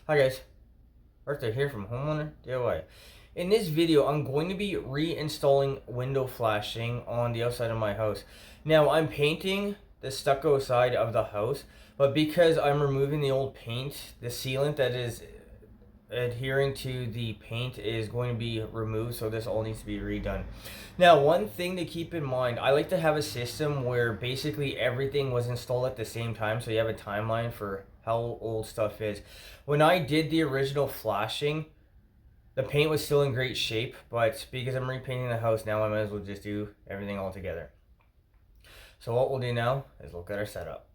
Hi guys, Arthur here from Homeowner DIY. In this video, I'm going to be reinstalling window flashing on the outside of my house. Now, I'm painting the stucco side of the house, but because I'm removing the old paint, the sealant that is adhering to the paint is going to be removed, so this all needs to be redone. Now, one thing to keep in mind, I like to have a system where basically everything was installed at the same time, so you have a timeline for how old stuff is. When I did the original flashing, the paint was still in great shape, but because I'm repainting the house now, I might as well just do everything all together. So what we'll do now is look at our setup.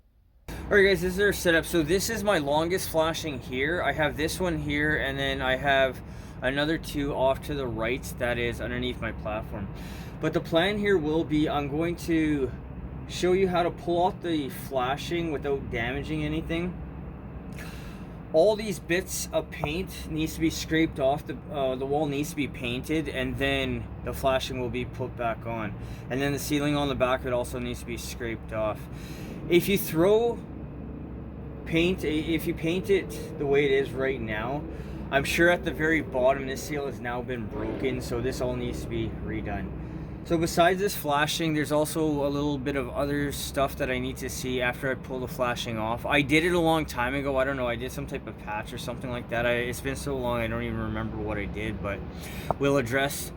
Alright guys, this is our setup. So this is my longest flashing here. I have this one here, and then I have another two off to the right that is underneath my platform. But the plan here will be, I'm going to show you how to pull off the flashing without damaging anything. All these bits of paint needs to be scraped off, the wall needs to be painted, and then the flashing will be put back on. And then the ceiling on the back of it also needs to be scraped off. If you throw paint, if you paint it the way it is right now, I'm sure at the very bottom this seal has now been broken, so this all needs to be redone. So besides this flashing, there's also a little bit of other stuff that I need to see after I pull the flashing off. I did it a long time ago. I don't know, I did some type of patch or something like that. It's been so long I don't even remember what I did, but we'll address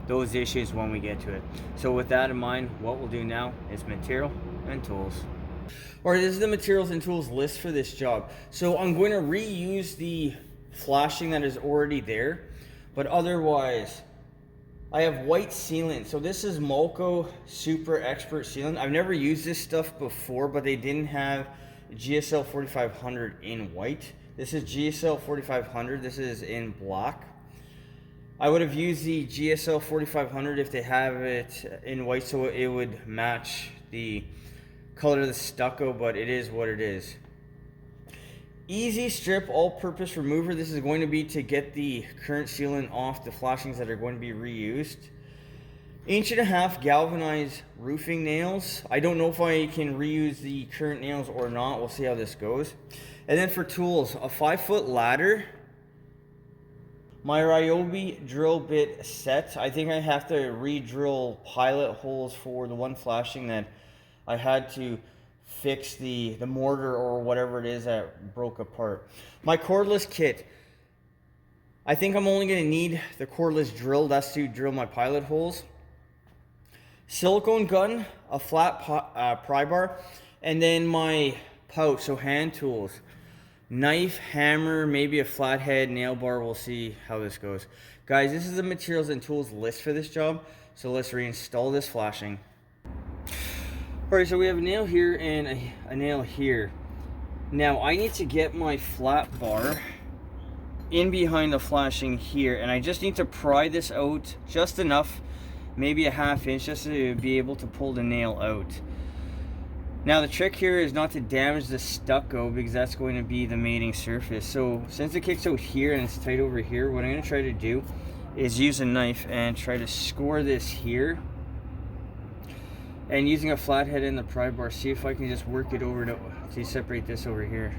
those issues when we get to it. So with that in mind, what we'll do now is material and tools. Alright, this is the materials and tools list for this job. So I'm going to reuse the flashing that is already there, but otherwise I have white sealant. So this is Milwaukee Super Expert Sealant. I've never used this stuff before, but they didn't have Geocel 4500 in white. This is Geocel 4500. This is in black. I would have used the Geocel 4500 if they have it in white, so it would match the color of the stucco, but it is what it is. Easy strip all-purpose remover. This is going to be to get the current sealant off the flashings that are going to be reused. 1.5" galvanized roofing nails. I don't know if I can reuse the current nails or not. We'll see how this goes. And then for tools, a 5-foot ladder, my Ryobi drill bit set. I think I have to re-drill pilot holes for the one flashing that I had to fix the mortar or whatever it is that broke apart. My cordless kit. I think I'm only going to need the cordless drill. That's to drill my pilot holes. Silicone gun, a flat pry bar, and then my pouch, so hand tools. Knife, hammer, maybe a flathead, nail bar. We'll see how this goes. Guys, this is the materials and tools list for this job. So let's reinstall this flashing. Alright, so we have a nail here and a nail here. Now I need to get my flat bar in behind the flashing here, and I just need to pry this out just enough, maybe a 1/2 inch, just to be able to pull the nail out. Now the trick here is not to damage the stucco, because that's going to be the mating surface. So since it kicks out here and it's tight over here, what I'm going to try to do is use a knife and try to score this here. And using a flathead in the pry bar, see if I can just work it over to separate this over here.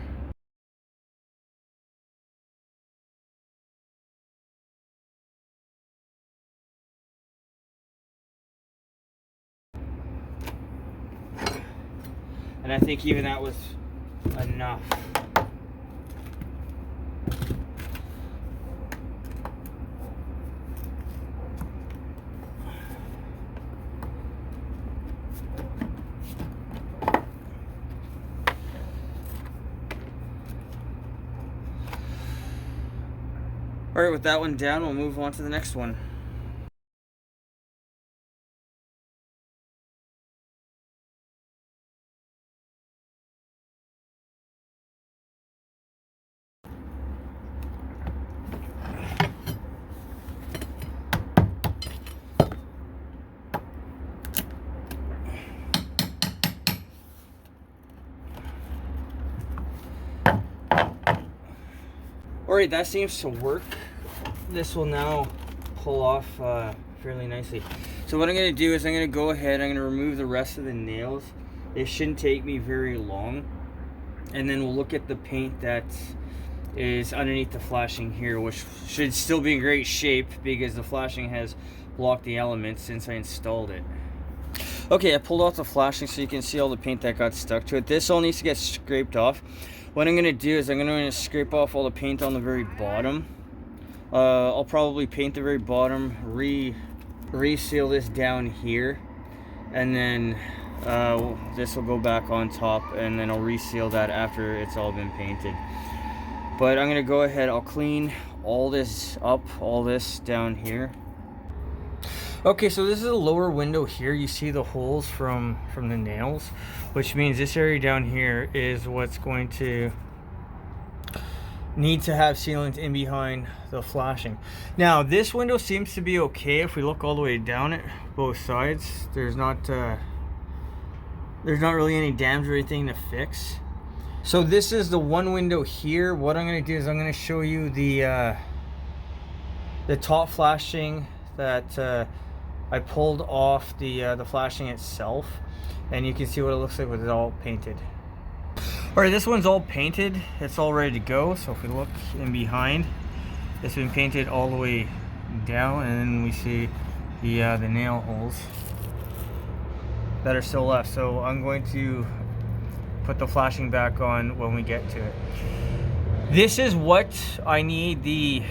And I think even that was enough. Alright, with that one down, we'll move on to the next one. Alright, that seems to work. This will now pull off fairly nicely. So what I'm going to do is I'm going to go ahead, I'm going to remove the rest of the nails. It shouldn't take me very long. And then we'll look at the paint that is underneath the flashing here, which should still be in great shape because the flashing has blocked the elements since I installed it. Okay, I pulled off the flashing so you can see all the paint that got stuck to it. This all needs to get scraped off. What I'm going to do is I'm going to scrape off all the paint on the very bottom. I'll probably paint the very bottom, reseal this down here, and then this will go back on top, and then I'll reseal that after it's all been painted. But I'm going to go ahead, I'll clean all this up, all this down here. Okay, so this is a lower window here. You see the holes from the nails, which means this area down here is what's going to need to have sealant in behind the flashing. Now, this window seems to be okay. If we look all the way down it, both sides, there's not really any damage or anything to fix. So this is the one window here. What I'm going to do is I'm going to show you the top flashing that I pulled off the flashing itself, and you can see what it looks like with it all painted. Alright, this one's all painted. It's all ready to go. So if we look in behind, it's been painted all the way down, and then we see the nail holes that are still left. So I'm going to put the flashing back on when we get to it. This is what I need the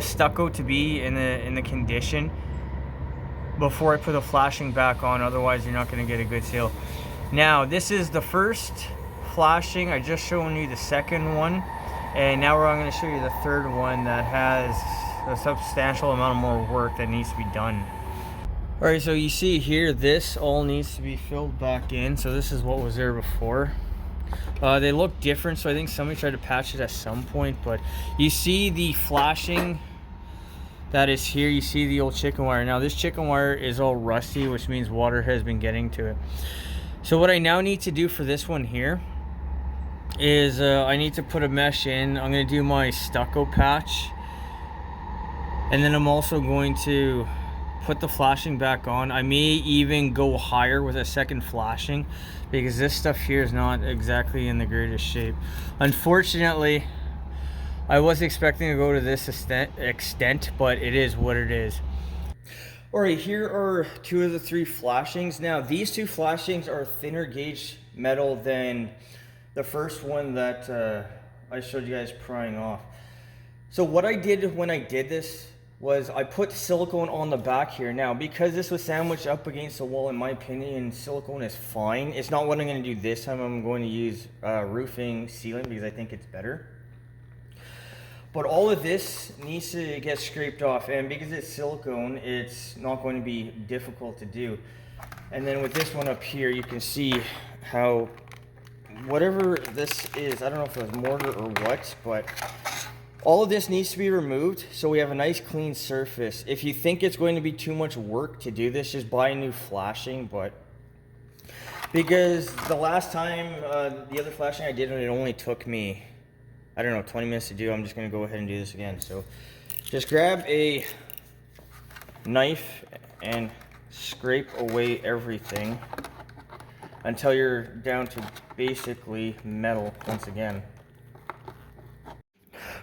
stucco to be in the condition before I put the flashing back on, otherwise you're not going to get a good seal. Now, this is the first flashing. I just shown you the second one, and now I'm going to show you the third one that has a substantial amount of more work that needs to be done. Alright, so you see here, this all needs to be filled back in. So this is what was there before. They look different, so I think somebody tried to patch it at some point, but you see the flashing that is here. You see the old chicken wire. Now this chicken wire is all rusty, which means water has been getting to it. So what I now need to do for this one here is I need to put a mesh in. I'm going to do my stucco patch, and then I'm also going to put the flashing back on. I may even go higher with a second flashing because this stuff here is not exactly in the greatest shape. Unfortunately, I was expecting to go to this extent, but it is what it is. Alright, here are two of the three flashings. Now, these two flashings are thinner gauge metal than the first one that I showed you guys prying off. So what I did when I did this was I put silicone on the back here. Now, because this was sandwiched up against the wall, in my opinion, silicone is fine. It's not what I'm going to do this time. I'm going to use roofing sealant because I think it's better. But all of this needs to get scraped off, and because it's silicone, it's not going to be difficult to do. And then with this one up here, you can see how whatever this is, I don't know if it's mortar or what, but all of this needs to be removed so we have a nice clean surface. If you think it's going to be too much work to do this, just buy a new flashing. But because the last time, the other flashing I did, it only took me, I don't know, 20 minutes to do. I'm just going to go ahead and do this again. So just grab a knife and scrape away everything until you're down to basically metal once again.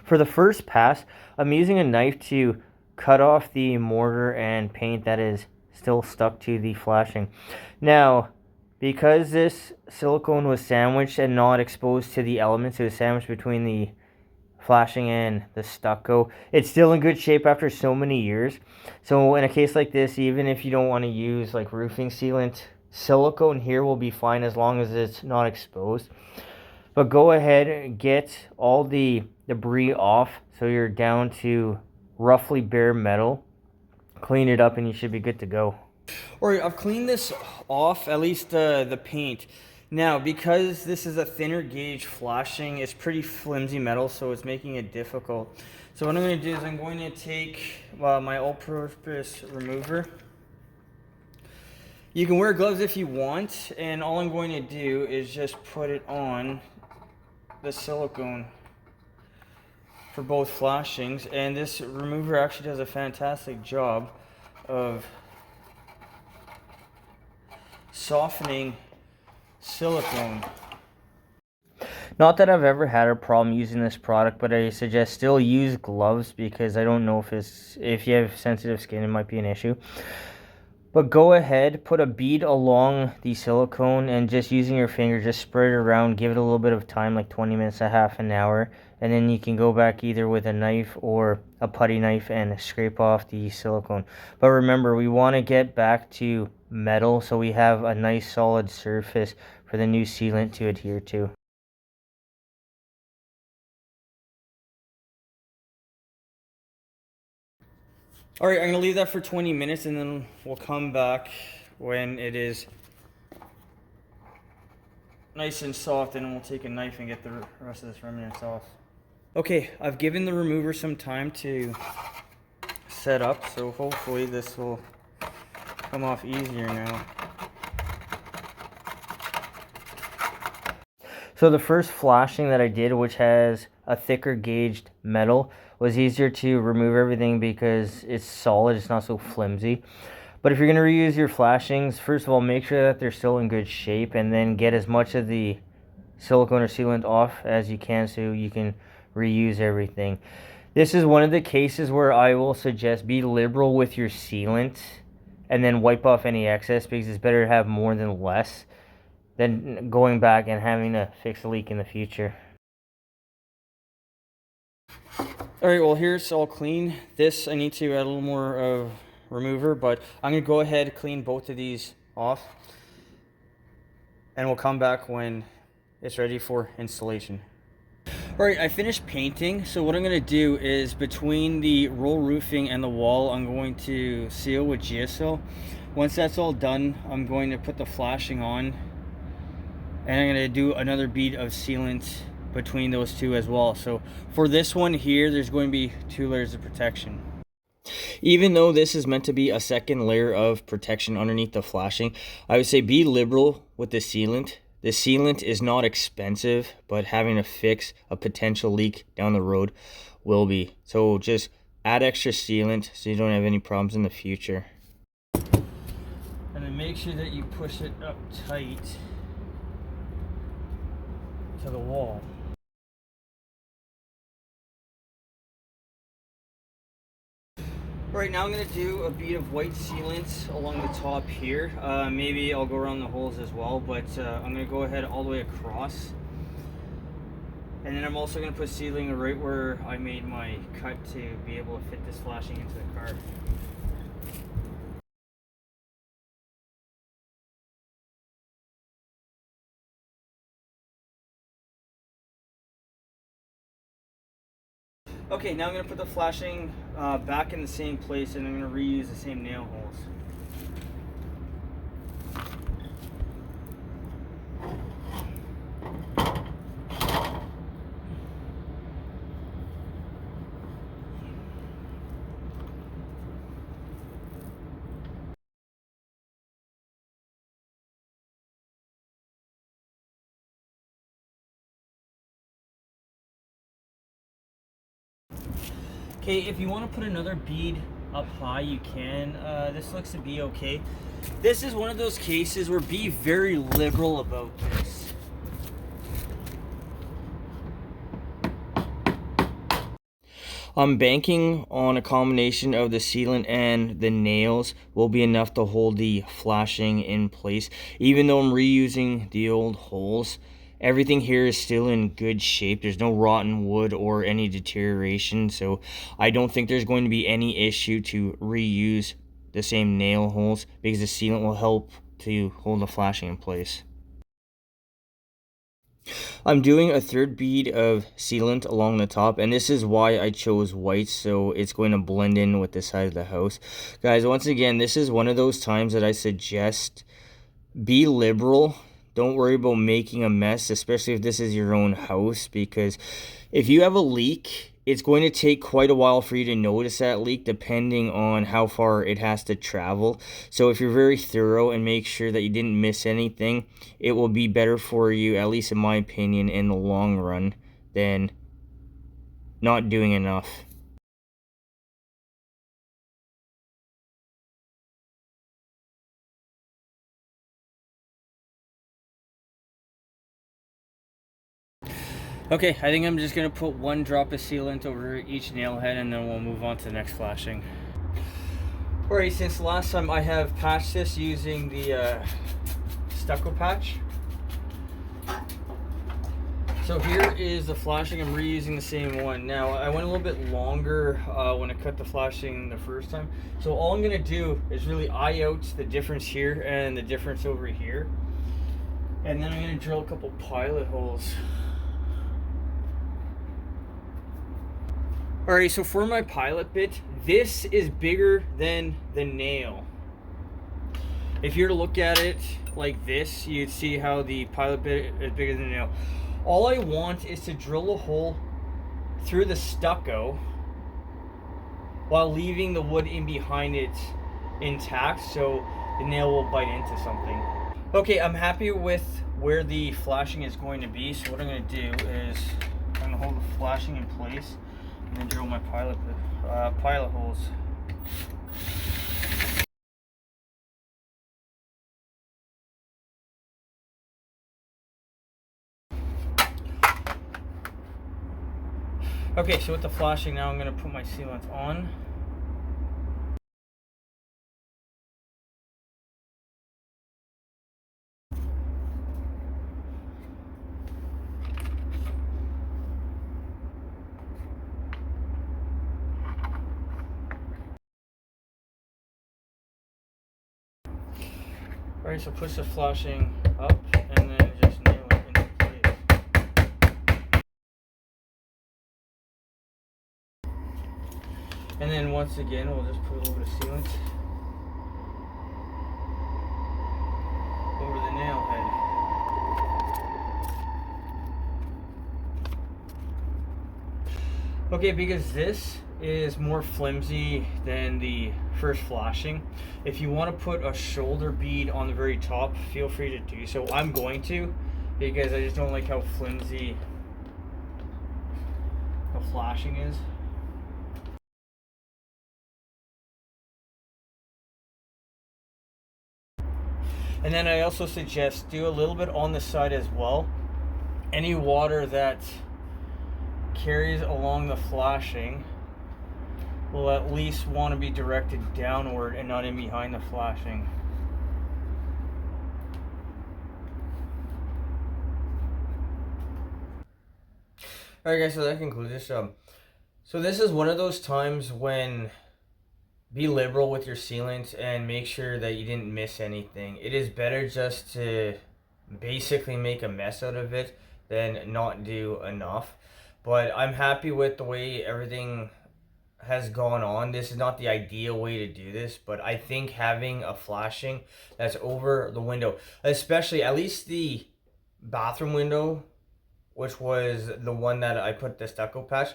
For the first pass, I'm using a knife to cut off the mortar and paint that is still stuck to the flashing. Now, because this silicone was sandwiched and not exposed to the elements, it was sandwiched between the flashing and the stucco, it's still in good shape after so many years. So in a case like this, even if you don't want to use like roofing sealant, silicone here will be fine as long as it's not exposed. But go ahead and get all the debris off so you're down to roughly bare metal. Clean it up and you should be good to go. Alright, I've cleaned this off, at least the paint. Now, because this is a thinner gauge flashing, it's pretty flimsy metal, so it's making it difficult. So what I'm going to do is I'm going to take my all-purpose remover. You can wear gloves if you want, and all I'm going to do is just put it on the silicone for both flashings, and this remover actually does a fantastic job of softening silicone. Not that I've ever had a problem using this product, but I suggest still use gloves because I don't know if you have sensitive skin, it might be an issue. But go ahead, put a bead along the silicone and just using your finger, just spread it around, give it a little bit of time, like 20 minutes, a half an hour. And then you can go back either with a knife or a putty knife and scrape off the silicone. But remember, we want to get back to metal so we have a nice solid surface for the new sealant to adhere to. All right, I'm gonna leave that for 20 minutes and then we'll come back when it is nice and soft, and we'll take a knife and get the rest of this remnants off. Okay, I've given the remover some time to set up, so hopefully this will come off easier now. So the first flashing that I did, which has a thicker gauged metal, was easier to remove everything because it's solid, it's not so flimsy. But if you're going to reuse your flashings, first of all, make sure that they're still in good shape, and then get as much of the silicone or sealant off as you can so you can reuse everything. This is one of the cases where I will suggest be liberal with your sealant and then wipe off any excess, because it's better to have more than less than going back and having to fix a leak in the future. Alright, well, here's all clean. This I need to add a little more of remover, but I'm going to go ahead clean both of these off, and we'll come back when it's ready for installation. Alright, I finished painting, so what I'm going to do is between the roll roofing and the wall, I'm going to seal with Geocel. Once that's all done, I'm going to put the flashing on, and I'm going to do another bead of sealant between those two as well. So for this one here, there's going to be 2 layers of protection. Even though this is meant to be a second layer of protection underneath the flashing, I would say be liberal with the sealant. The sealant is not expensive, but having to fix a potential leak down the road will be. So just add extra sealant so you don't have any problems in the future. And then make sure that you push it up tight to the wall. Right now I'm going to do a bead of white sealant along the top here. Maybe I'll go around the holes as well, but I'm going to go ahead all the way across. And then I'm also going to put sealing right where I made my cut to be able to fit this flashing into the car. Okay, now I'm going to put the flashing back in the same place, and I'm going to reuse the same nail holes. Okay, if you want to put another bead up high, you can. This looks to be okay. This is one of those cases where be very liberal about this. I'm banking on a combination of the sealant and the nails will be enough to hold the flashing in place. Even though I'm reusing the old holes, everything here is still in good shape. There's no rotten wood or any deterioration, so I don't think there's going to be any issue to reuse the same nail holes, because the sealant will help to hold the flashing in place. I'm doing a third bead of sealant along the top, and this is why I chose white, so it's going to blend in with the side of the house. Guys, once again, this is one of those times that I suggest be liberal. Don't worry about making a mess, especially if this is your own house, because if you have a leak, it's going to take quite a while for you to notice that leak, depending on how far it has to travel. So if you're very thorough and make sure that you didn't miss anything, it will be better for you, at least in my opinion, in the long run, than not doing enough. Okay, I think I'm just gonna put one drop of sealant over each nail head and then we'll move on to the next flashing. Alright, since last time I have patched this using the stucco patch. So here is the flashing. I'm reusing the same one. Now I went a little bit longer when I cut the flashing the first time. So all I'm gonna do is really eye out the difference here and the difference over here. And then I'm gonna drill a couple pilot holes. Alright, so for my pilot bit, this is bigger than the nail. If you were to look at it like this, you'd see how the pilot bit is bigger than the nail. All I want is to drill a hole through the stucco while leaving the wood in behind it intact so the nail will bite into something. Okay, I'm happy with where the flashing is going to be, so what I'm going to do is I'm going to hold the flashing in place and then drill my pilot holes. Okay, so with the flashing now I'm going to put my sealant on. Alright, so push the flashing up and then just nail it into place. And then once again, we'll just put a little bit of sealant over the nail head. Okay, because this is more flimsy than the first flashing, if you want to put a shoulder bead on the very top, feel free to do so. I'm going to, because I just don't like how flimsy the flashing is. And then I also suggest do a little bit on the side as well. Any water that carries along the flashing will at least want to be directed downward and not in behind the flashing. Alright guys, so that concludes this job. So this is one of those times when be liberal with your sealant and make sure that you didn't miss anything. It is better just to basically make a mess out of it than not do enough. But I'm happy with the way everything has gone on. This is not the ideal way to do this, but I think having a flashing that's over the window, especially at least the bathroom window, which was the one that I put the stucco patch,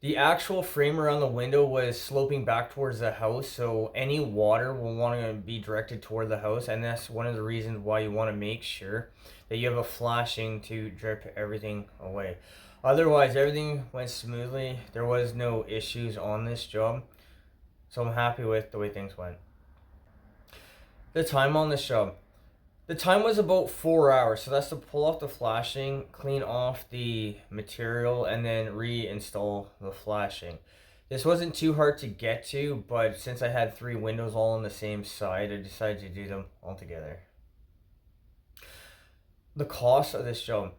the actual frame around the window was sloping back towards the house, so any water will want to be directed toward the house, and that's one of the reasons why you want to make sure that you have a flashing to drip everything away. Otherwise, everything went smoothly. There was no issues on this job, so I'm happy with the way things went. The time on this job. The time was about 4 hours, so that's to pull off the flashing, clean off the material, and then reinstall the flashing. This wasn't too hard to get to, but since I had 3 windows all on the same side, I decided to do them all together. The cost of this job.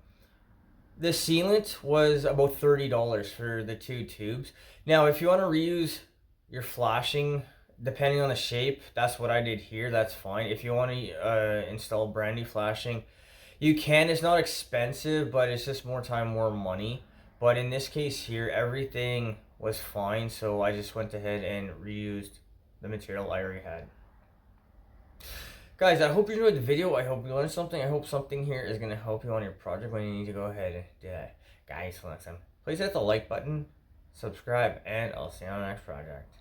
The sealant was about $30 for the 2 tubes. Now, if you want to reuse your flashing, depending on the shape, that's what I did here. That's fine. If you want to install brand new flashing, you can. It's not expensive, but it's just more time, more money. But in this case here, everything was fine, so I just went ahead and reused the material I already had. Guys, I hope you enjoyed the video. I hope you learned something. I hope something here is going to help you on your project when you need to go ahead and do that. Guys, till next time, please hit the like button, subscribe, and I'll see you on the next project.